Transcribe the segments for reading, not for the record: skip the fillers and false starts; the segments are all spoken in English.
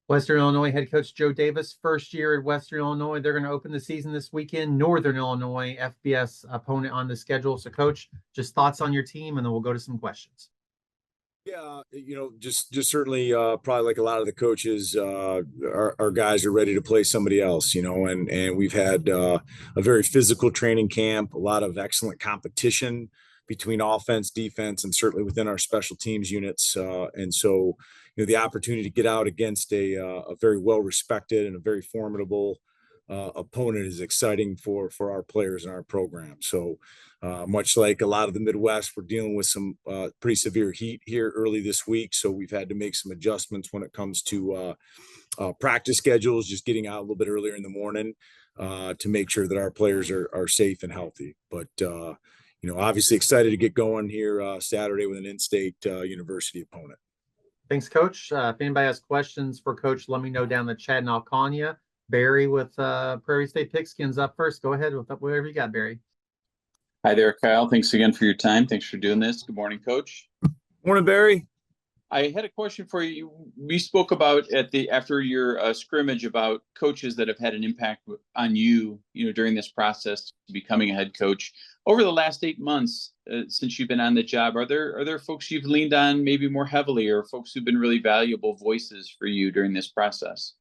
Western Illinois head coach Joe Davis, first year at Western Illinois. They're going to open the season this weekend. Northern Illinois, FBS opponent on the schedule. So, coach, just thoughts on your team, and then we'll go to some questions. Yeah, just certainly, probably like a lot of the coaches, our guys are ready to play somebody else, and we've had a very physical training camp, a lot of excellent competition between offense, defense, and certainly within our special teams units. And so, the opportunity to get out against a very well respected and a very formidable opponent is exciting for our players and our program. So, much like a lot of the Midwest, we're dealing with some pretty severe heat here early this week. So we've had to make some adjustments when it comes to practice schedules, just getting out a little bit earlier in the morning to make sure that our players are safe and healthy. But, obviously excited to get going here Saturday with an in-state university opponent. Thanks, Coach. If anybody has questions for Coach, let me know down in the chat, and I'll call on you. Barry with Prairie State Pigskins up first. Go ahead with whatever you got, Barry. Hi there, Kyle. Thanks again for your time. Thanks for doing this. Good morning, Coach. Morning, Barry. I had a question for you. We spoke about after your scrimmage about coaches that have had an impact on you, during this process becoming a head coach. Over the last 8 months since you've been on the job, are there folks you've leaned on maybe more heavily, or folks who've been really valuable voices for you during this process?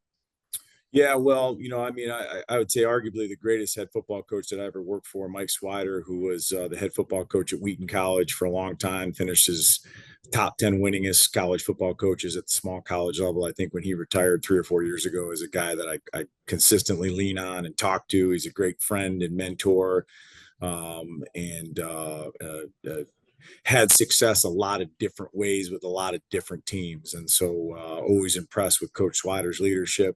Yeah, well, I would say arguably the greatest head football coach that I ever worked for, Mike Swider, who was the head football coach at Wheaton College for a long time, finished as top 10 winningest college football coaches at the small college level. I think when he retired 3 or 4 years ago, is a guy that I consistently lean on and talk to. He's a great friend and mentor, and had success a lot of different ways with a lot of different teams. And so always impressed with Coach Swider's leadership.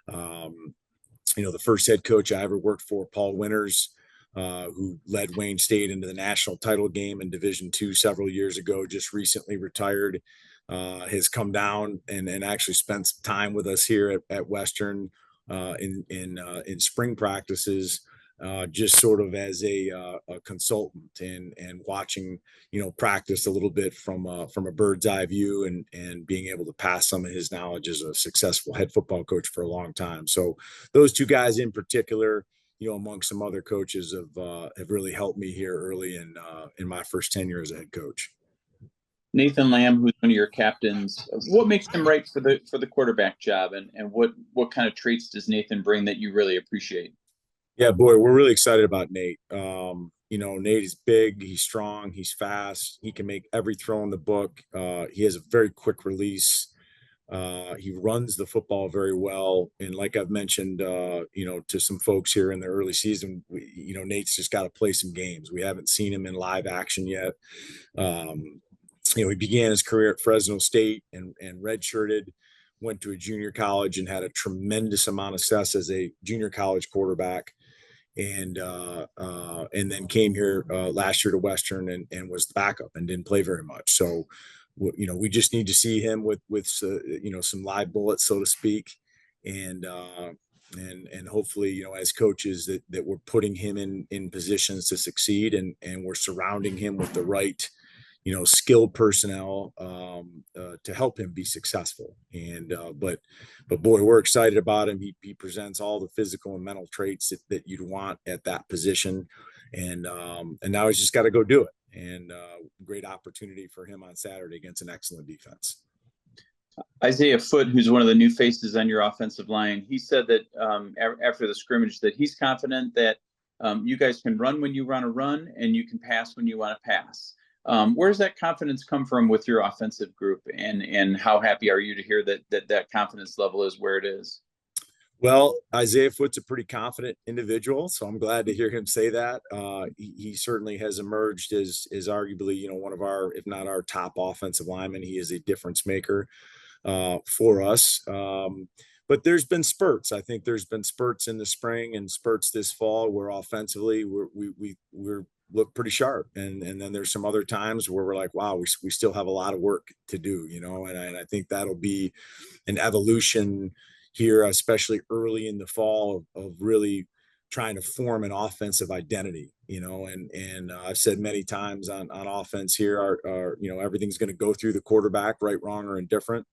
The first head coach I ever worked for, Paul Winters, who led Wayne State into the national title game in Division II several years ago, just recently retired, has come down and actually spent some time with us here at Western in spring practices, just sort of as a consultant and watching, practice a little bit from a bird's eye view and being able to pass some of his knowledge as a successful head football coach for a long time. So those two guys in particular, among some other coaches have really helped me here early in my first tenure as a head coach. Nathan Lamb, who's one of your captains, what makes him right for the quarterback job, and what kind of traits does Nathan bring that you really appreciate? Yeah, boy, we're really excited about Nate. Nate is big, he's strong, he's fast, he can make every throw in the book. He has a very quick release. He runs the football very well. And like I've mentioned, to some folks here in the early season, Nate's just got to play some games. We haven't seen him in live action yet. He began his career at Fresno State and redshirted, went to a junior college and had a tremendous amount of success as a junior college quarterback. And then came here last year to Western and was the backup and didn't play very much. So, we just need to see him with some live bullets, so to speak, and hopefully, as coaches that we're putting him in positions to succeed and we're surrounding him with the right, skilled personnel to help him be successful. And but boy, we're excited about him. He presents all the physical and mental traits that you'd want at that position, and now he's just got to go do it. And great opportunity for him on Saturday against an excellent defense. Isaiah Foote, who's one of the new faces on your offensive line, he said that after the scrimmage that he's confident that you guys can run when you want to run and you can pass when you want to pass. Where does that confidence come from with your offensive group, and how happy are you to hear that confidence level is where it is? Well, Isaiah Foote's a pretty confident individual, so I'm glad to hear him say that. He certainly has emerged as arguably, one of our, if not our top offensive linemen. He is a difference maker for us. But there's been spurts. I think there's been spurts in the spring and spurts this fall where offensively we're look pretty sharp. And then there's some other times where we're like, wow, we still have a lot of work to do, and I think that'll be an evolution here, especially early in the fall of really trying to form an offensive identity, and I've said many times on offense here, everything's going to go through the quarterback, right, wrong, or indifferent.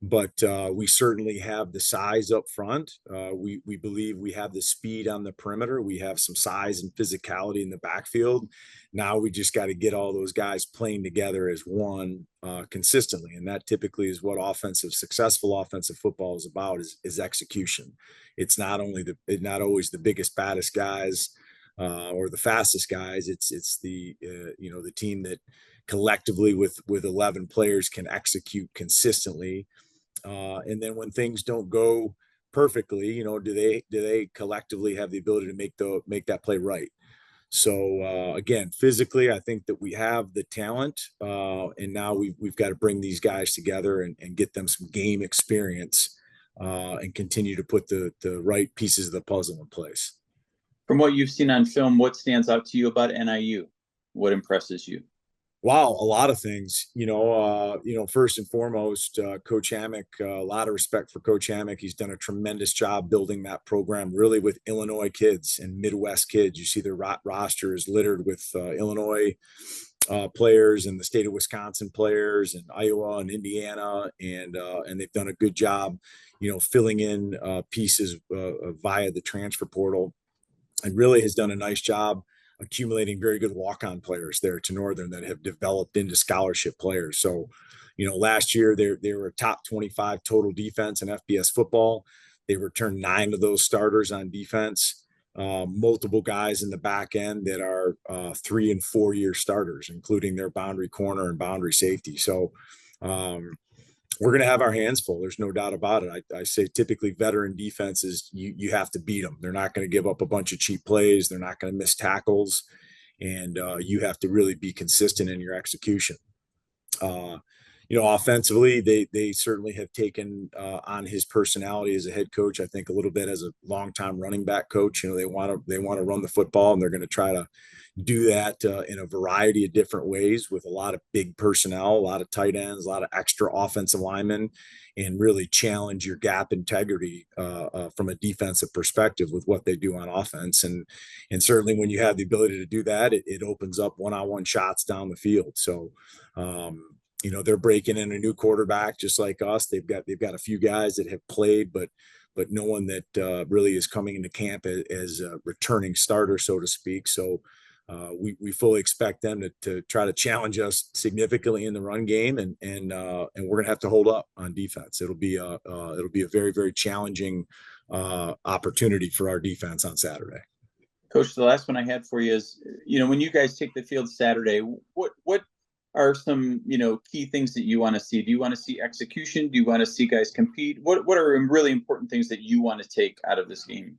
but we certainly have the size up front. We believe we have the speed on the perimeter. We have some size and physicality in the backfield. Now we just got to get all those guys playing together as one consistently, and that typically is what successful offensive football is about: is execution. It's not always the biggest, baddest guys or the fastest guys. It's the the team that collectively with 11 players can execute consistently. And then when things don't go perfectly, do they collectively have the ability to make that play right? So again, physically, I think that we have the talent, and now we've got to bring these guys together and get them some game experience, and continue to put the right pieces of the puzzle in place. From what you've seen on film, what stands out to you about NIU? What impresses you? Wow, a lot of things. First and foremost, Coach Hammock. A lot of respect for Coach Hammock. He's done a tremendous job building that program, really with Illinois kids and Midwest kids. You see their roster is littered with Illinois players and the state of Wisconsin players and Iowa and Indiana, and they've done a good job, filling in pieces via the transfer portal, and really has done a nice job accumulating very good walk-on players there to Northern that have developed into scholarship players. So, last year they were a top 25 total defense in FBS football. They returned 9 of those starters on defense. Multiple guys in the back end that are 3 and 4 year starters, including their boundary corner and boundary safety. So we're going to have our hands full. There's no doubt about it. I say typically veteran defenses, you have to beat them. They're not going to give up a bunch of cheap plays. They're not going to miss tackles. And you have to really be consistent in your execution. Offensively, they certainly have taken on his personality as a head coach. I think a little bit as a longtime running back coach. They want to run the football, and they're going to try to do that in a variety of different ways with a lot of big personnel, a lot of tight ends, a lot of extra offensive linemen, and really challenge your gap integrity from a defensive perspective with what they do on offense. And certainly when you have the ability to do that, it opens up one-on-one shots down the field. So, they're breaking in a new quarterback just like us. They've got a few guys that have played, but no one that really is coming into camp as a returning starter, so to speak. So we fully expect them to try to challenge us significantly in the run game, and we're going to have to hold up on defense. It'll be a very, very challenging opportunity for our defense on Saturday. Coach, the last one I had for you is, when you guys take the field Saturday, what are some, key things that you want to see? Do you want to see execution? Do you want to see guys compete? What are really important things that you want to take out of this game?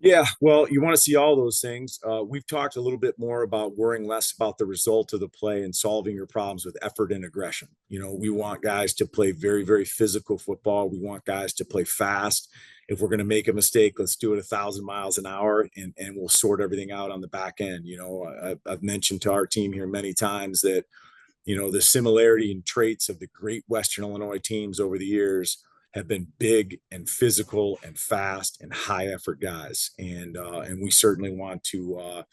Yeah, well, you want to see all those things. We've talked a little bit more about worrying less about the result of the play and solving your problems with effort and aggression. We want guys to play very, very physical football. We want guys to play fast. If we're going to make a mistake, let's do it 1,000 miles an hour, and we'll sort everything out on the back end. I've mentioned to our team here many times that, the similarity in traits of the great Western Illinois teams over the years have been big and physical and fast and high effort guys. And we certainly want to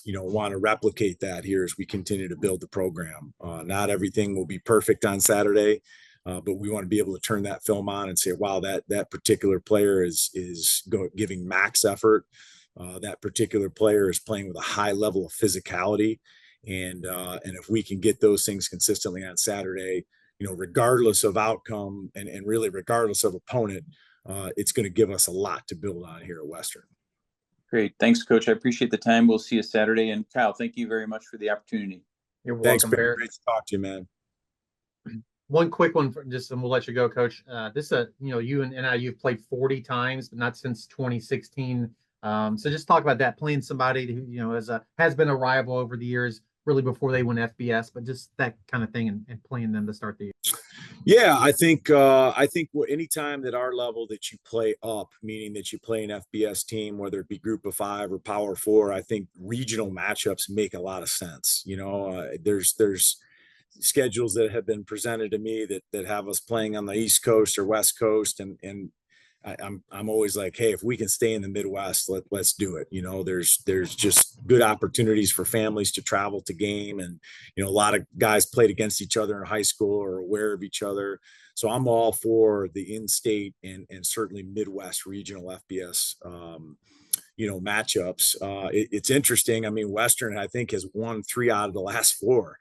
replicate that here as we continue to build the program. Not everything will be perfect on Saturday, but we want to be able to turn that film on and say, wow, that particular player is giving max effort. That particular player is playing with a high level of physicality. And if we can get those things consistently on Saturday, regardless of outcome and really regardless of opponent, it's going to give us a lot to build on here at Western. Great. Thanks, Coach. I appreciate the time. We'll see you Saturday. And Kyle, thank you very much for the opportunity. You're Thanks, welcome, Barry. Great to talk to you, man. One quick one, and we'll let you go, Coach. This is you and NIU've played 40 times, but not since 2016. So just talk about that, playing somebody who has been a rival over the years, really before they went FBS, but just that kind of thing, and playing them to start the year. Yeah, I think anytime that our level that you play up, meaning that you play an FBS team, whether it be Group of 5 or Power 4, I think regional matchups make a lot of sense. There's schedules that have been presented to me that have us playing on the East Coast or West Coast, and I'm always like, hey, if we can stay in the Midwest, let's do it. There's just good opportunities for families to travel to game, and a lot of guys played against each other in high school or aware of each other. So I'm all for the in-state and certainly Midwest regional FBS matchups. It's interesting. I mean, Western, I think, has won 3 out of the last 4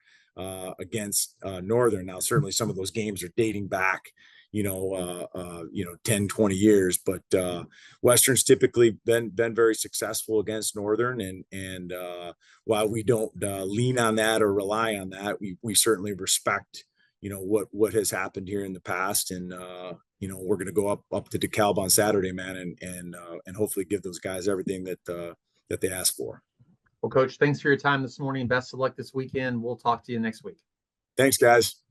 against Northern. Now, certainly some of those games are dating back 10, 20 years, but Western's typically been very successful against Northern. And while we don't lean on that or rely on that, we certainly respect, what has happened here in the past. And, we're going to go up to DeKalb on Saturday, man, and hopefully give those guys everything that they ask for. Well, Coach, thanks for your time this morning. Best of luck this weekend. We'll talk to you next week. Thanks, guys.